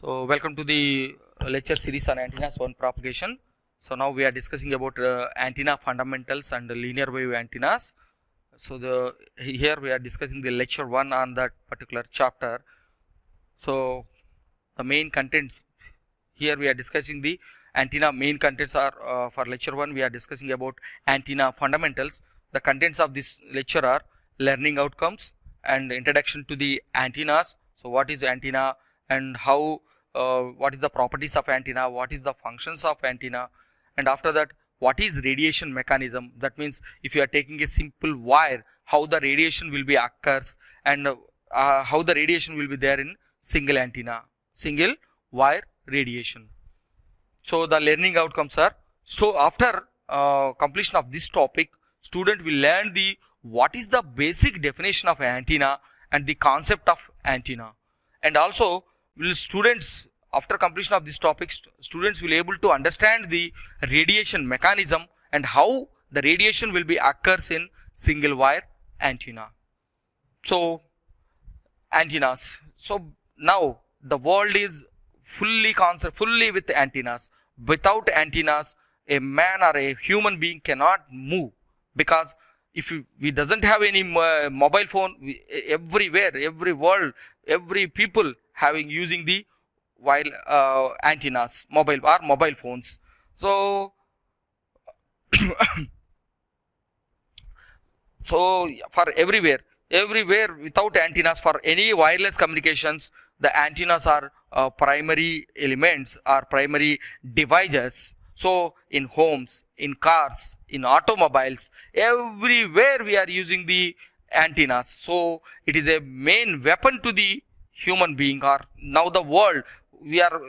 So welcome to the lecture series on antennas one propagation. So now we are discussing about antenna fundamentals and linear wave antennas. So here we are discussing the lecture 1 on that particular chapter. So the main contents here we are discussing the antenna main contents are for lecture 1 we are discussing about antenna fundamentals. The contents of this lecture are learning outcomes and introduction to the antennas. So what is antenna and how what is the properties of antenna, what is the functions of antenna, and after that what is radiation mechanism. That means if you are taking a simple wire, how the radiation will be occurs, and how the radiation will be there in single antenna, single wire radiation. So the learning outcomes are, so after completion of this topic, student will learn the what is the basic definition of antenna and the concept of antenna, and also will students after completion of this topic students will able to understand the radiation mechanism and how the radiation will be occurs in single wire antenna. So antennas, so now the world is fully with antennas. Without antennas a man or a human being cannot move, because if we doesn't have any mobile phone, everywhere, every world, every people having using the while antennas, mobile phones. So so for everywhere without antennas, for any wireless communications, the antennas are primary elements or primary devices. So in homes, in cars, in automobiles, everywhere we are using the antennas. So it is a main weapon to the human being. Or now the world, we are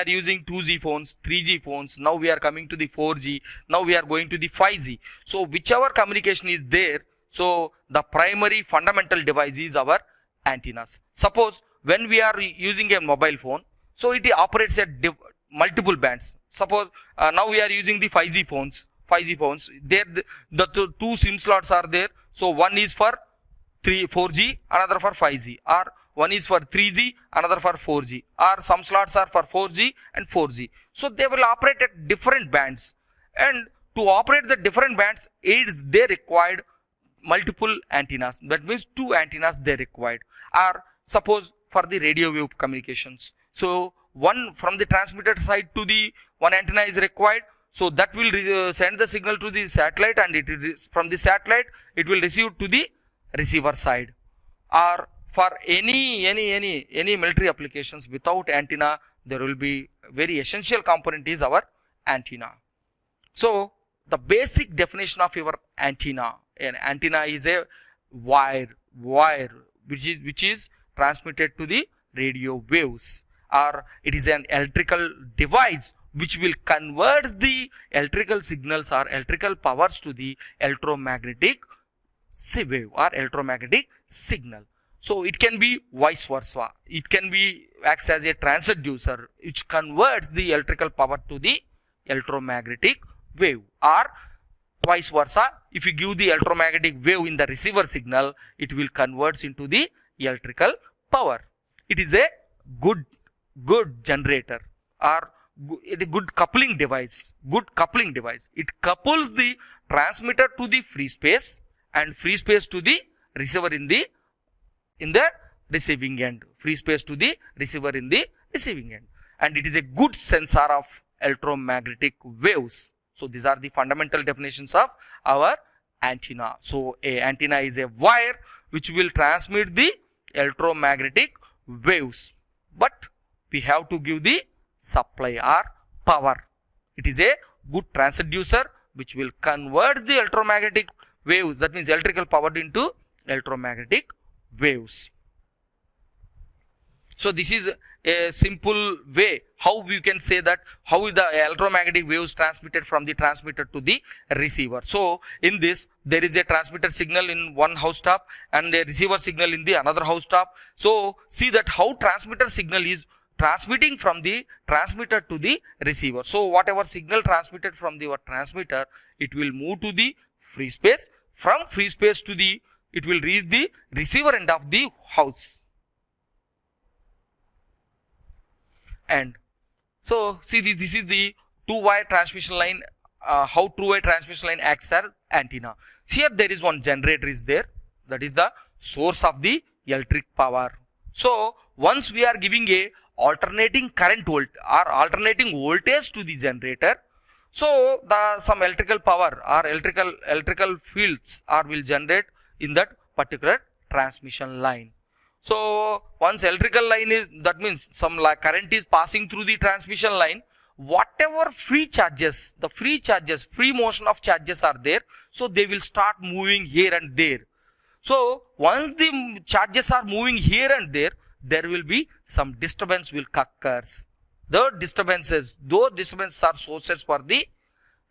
using 2G phones, 3G phones, now we are coming to the 4G, now we are going to the 5G. So whichever communication is there, so the primary fundamental device is our antennas. Suppose when we are using a mobile phone, so it operates at multiple bands. Suppose now we are using the 5G phones, there the two SIM slots are there. So one is for 4G, another for 5G, or one is for 3G, another for 4G, or some slots are for 4G and 4G. So they will operate at different bands, and to operate the different bands, they required multiple antennas. That means two antennas they required. Or suppose for the radio wave communications, so one from the transmitter side to the one antenna is required. So that will send the signal to the satellite, and it is from the satellite it will receive to the receiver side. Or for any military applications, without antenna there will be very essential component is our antenna. So the basic definition of your antenna, an antenna is a wire which is transmitted to the radio waves, or it is an electrical device which will convert the electrical signals or electrical powers to the electromagnetic wave or electromagnetic signal. So it can be vice versa. It can be acts as a transducer which converts the electrical power to the electromagnetic wave, or vice versa. If you give the electromagnetic wave in the receiver signal, it will converts into the electrical power. It is a good generator, or a good coupling device. It couples the transmitter to the free space and free space to the receiver in the receiving end. Free space to the receiver in the receiving end. And it is a good sensor of electromagnetic waves. So these are the fundamental definitions of our antenna. So a antenna is a wire which will transmit the electromagnetic waves, but we have to give the supply or power. It is a good transducer which will convert the electromagnetic waves, that means electrical power, into electromagnetic waves. So this is a simple way how we can say that how the electromagnetic waves transmitted from the transmitter to the receiver. So in this there is a transmitter signal in one house top and a receiver signal in the another house top. So see that how transmitter signal is transmitting from the transmitter to the receiver. So whatever signal transmitted from the transmitter, it will move to the free space. From free space to the, it will reach the receiver end of the house. end. So see this is the two-wire transmission line, how two-wire transmission line acts as antenna. Here there is one generator is there, that is the source of the electric power. So once we are giving a alternating current volt or alternating voltage to the generator, so the some electrical power or electrical fields are will generate in that particular transmission line. So once electrical line is, that means some current is passing through the transmission line, whatever free charges, the free motion of charges are there, so they will start moving here and there. So once the charges are moving here and there will be some disturbance will occurs. Those disturbances are sources for the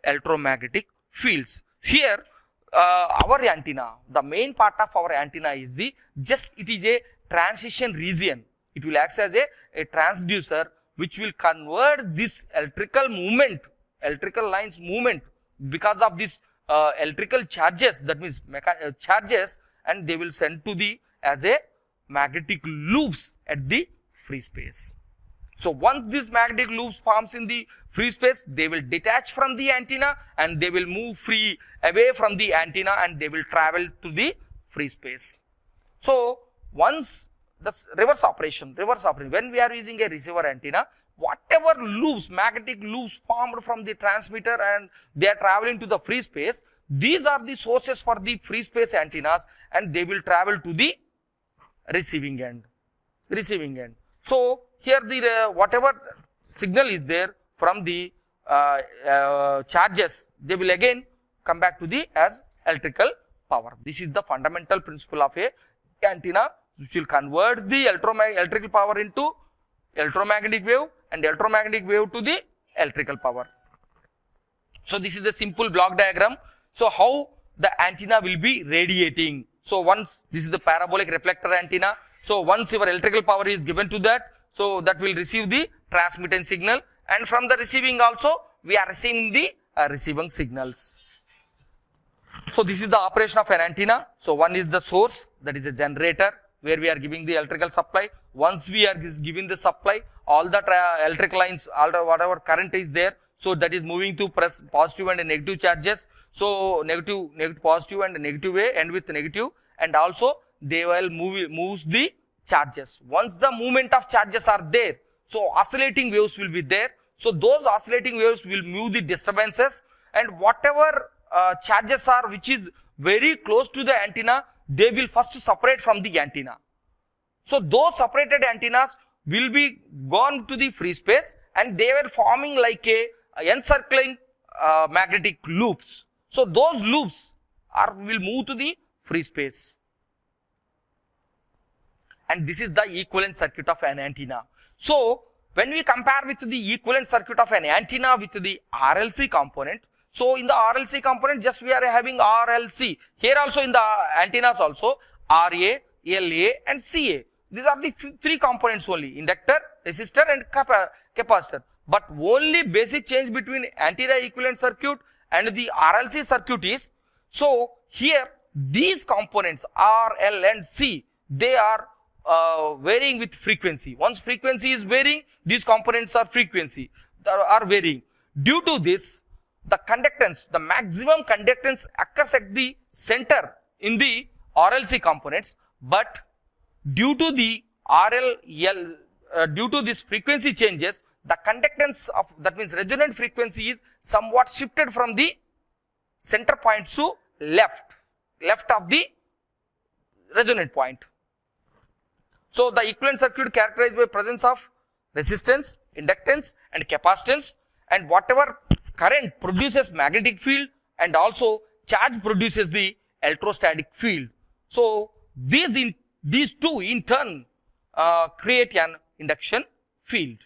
electromagnetic fields. Here our antenna, the main part of our antenna is it is a transition region. It will act as a transducer which will convert this electrical lines movement because of this electrical charges, that means charges, and they will send to the as a magnetic loops at the free space. So once this magnetic loops forms in the free space, they will detach from the antenna and they will move free away from the antenna and they will travel to the free space. So once the reverse operation, when we are using a receiver antenna, whatever loops, magnetic loops formed from the transmitter and they are traveling to the free space, these are the sources for the free space antennas and they will travel to the receiving end. So here the whatever signal is there from the charges, they will again come back to the as electrical power. This is the fundamental principle of a antenna, which will convert the electrical power into electromagnetic wave and electromagnetic wave to the electrical power. So this is the simple block diagram. So how the antenna will be radiating. So once this is the parabolic reflector antenna. So once your electrical power is given to that, so that will receive the transmitting signal, and from the receiving also we are receiving the receiving signals. So this is the operation of an antenna. So one is the source, that is a generator where we are giving the electrical supply. Once we are giving the supply, all the electric lines, all the whatever current is there, so that is moving to press positive and negative charges. So negative, positive and negative way end with negative, and also they will moves the charges. Once the movement of charges are there, so oscillating waves will be there. So those oscillating waves will move the disturbances, and whatever charges are which is very close to the antenna, they will first separate from the antenna. So those separated antennas will be gone to the free space and they were forming like a encircling magnetic loops. So those loops will move to the free space. And this is the equivalent circuit of an antenna. So when we compare with the equivalent circuit of an antenna with the RLC component, so in the RLC component just we are having RLC. Here also in the antennas also RA, LA and CA. These are the three components only: inductor, resistor and capacitor. But only basic change between antenna equivalent circuit and the RLC circuit is, so here these components R, L and C, they are varying with frequency. Once frequency is varying, these components are varying. Due to this, the conductance, the maximum conductance occurs at the center in the RLC components, but due to the due to this frequency changes, the conductance of, that means resonant frequency, is somewhat shifted from the center point to left of the resonant point. So the equivalent circuit characterized by presence of resistance, inductance and capacitance, and whatever current produces magnetic field and also charge produces the electrostatic field. So these two in turn create an induction field.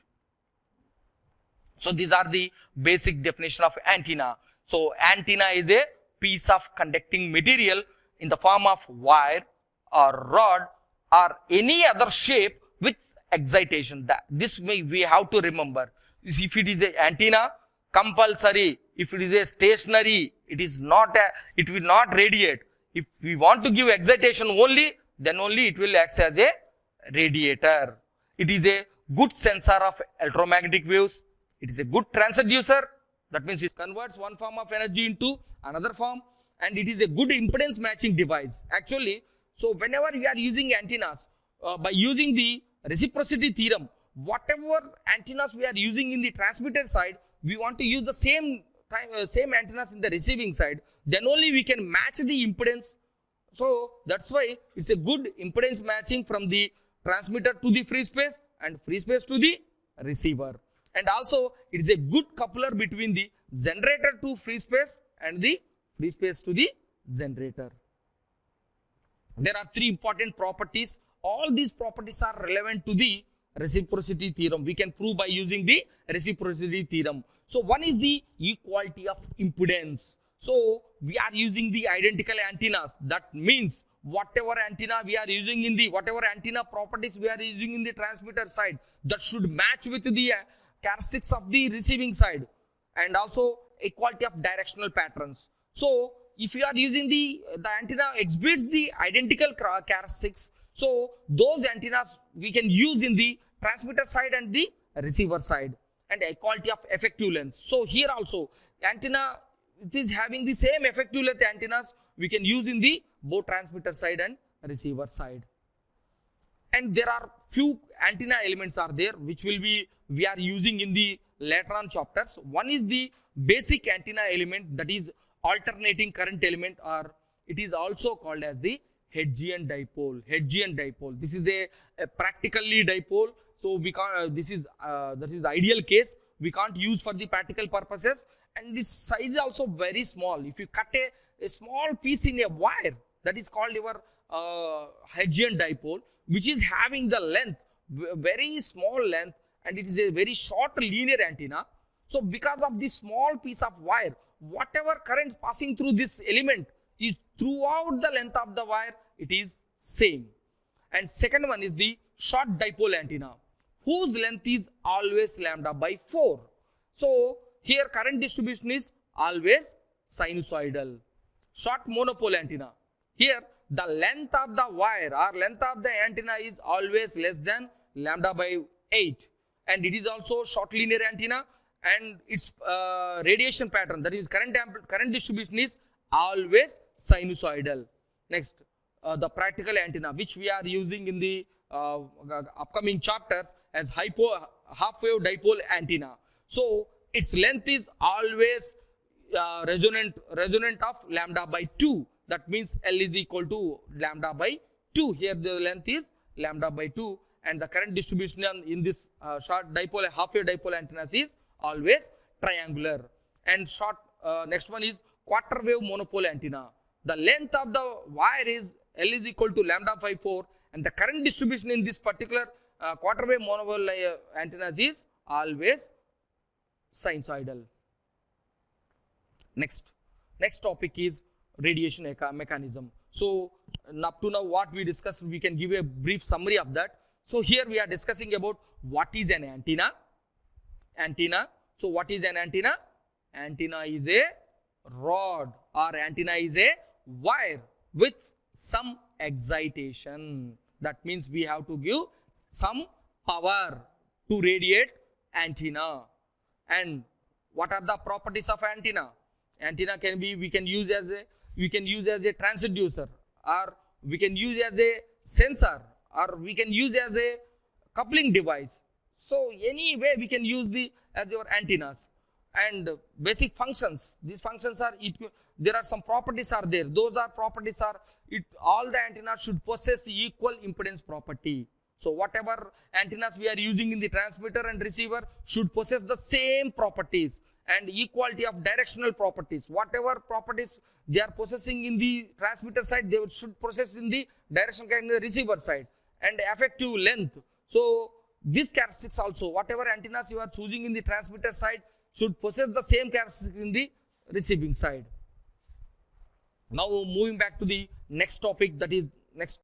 So these are the basic definition of antenna. So antenna is a piece of conducting material in the form of wire or rod or any other shape with excitation. This we have to remember. If it is an antenna, compulsory. If it is a stationary, it will not radiate. If we want to give excitation only, then only it will act as a radiator. It is a good sensor of electromagnetic waves. It is a good transducer. That means it converts one form of energy into another form, and it is a good impedance matching device. Actually, so whenever we are using antennas, by using the reciprocity theorem, whatever antennas we are using in the transmitter side, we want to use the same antennas in the receiving side. Then only we can match the impedance. So that's why it's a good impedance matching from the transmitter to the free space and free space to the receiver. And also it is a good coupler between the generator to free space and the free space to the generator. There are three important properties. All these properties are relevant to the reciprocity theorem. We can prove by using the reciprocity theorem. So one is the equality of impedance. So we are using the identical antennas. That means whatever antenna we are using in the, whatever antenna properties we are using in the transmitter side, that should match with the characteristics of the receiving side, and also equality of directional patterns. So if you are using the antenna exhibits the identical characteristics, so those antennas we can use in the transmitter side and the receiver side. And equality of effective length. So here also antenna, it is having the same effective length antennas we can use in the both transmitter side and receiver side. And there are few antenna elements are there which we are using in the later on chapters. One is the basic antenna element, that is alternating current element, or it is also called as the Hertzian dipole. Hertzian dipole. This is a practically dipole. So we can't, that is the ideal case. We can't use for the practical purposes, and its size is also very small. If you cut a small piece in a wire, that is called your Hertzian dipole, which is having the length, very small length, and it is a very short linear antenna. So because of this small piece of wire, whatever current passing through this element is throughout the length of the wire, it is same. And second one is the short dipole antenna, whose length is always lambda by 4. So here current distribution is always sinusoidal. Short monopole antenna, here the length of the wire or length of the antenna is always less than lambda by 8, and it is also short linear antenna, and its radiation pattern, that is current distribution, is always sinusoidal. Next, the practical antenna, which we are using in the upcoming chapters as half-wave dipole antenna. So its length is always resonant of lambda by 2. That means L is equal to lambda by 2. Here the length is lambda by 2, and the current distribution in this short dipole, half-wave dipole antennas is always triangular. And short next one is quarter wave monopole antenna. The length of the wire is L is equal to lambda by 4, and the current distribution in this particular quarter wave monopole antennas is always sinusoidal. Next topic is radiation mechanism. So up to now what we discussed, we can give a brief summary of that. So here we are discussing about what is an antenna. So what is an antenna? Antenna is a rod, or antenna is a wire with some excitation. That means we have to give some power to radiate antenna. And what are the properties of antenna? Antenna can be, we can use as a transducer, or we can use as a sensor, or we can use as a coupling device. So any way we can use as your antennas. And basic functions, these functions are, there are some properties are there. Those are properties are, all the antennas should possess the equal impedance property. So whatever antennas we are using in the transmitter and receiver should possess the same properties, and equality of directional properties. Whatever properties they are possessing in the transmitter side, they should possess in the directional in the receiver side. And effective length. So these characteristics also, whatever antennas you are choosing in the transmitter side should possess the same characteristics in the receiving side. Now moving back to the next topic, that is next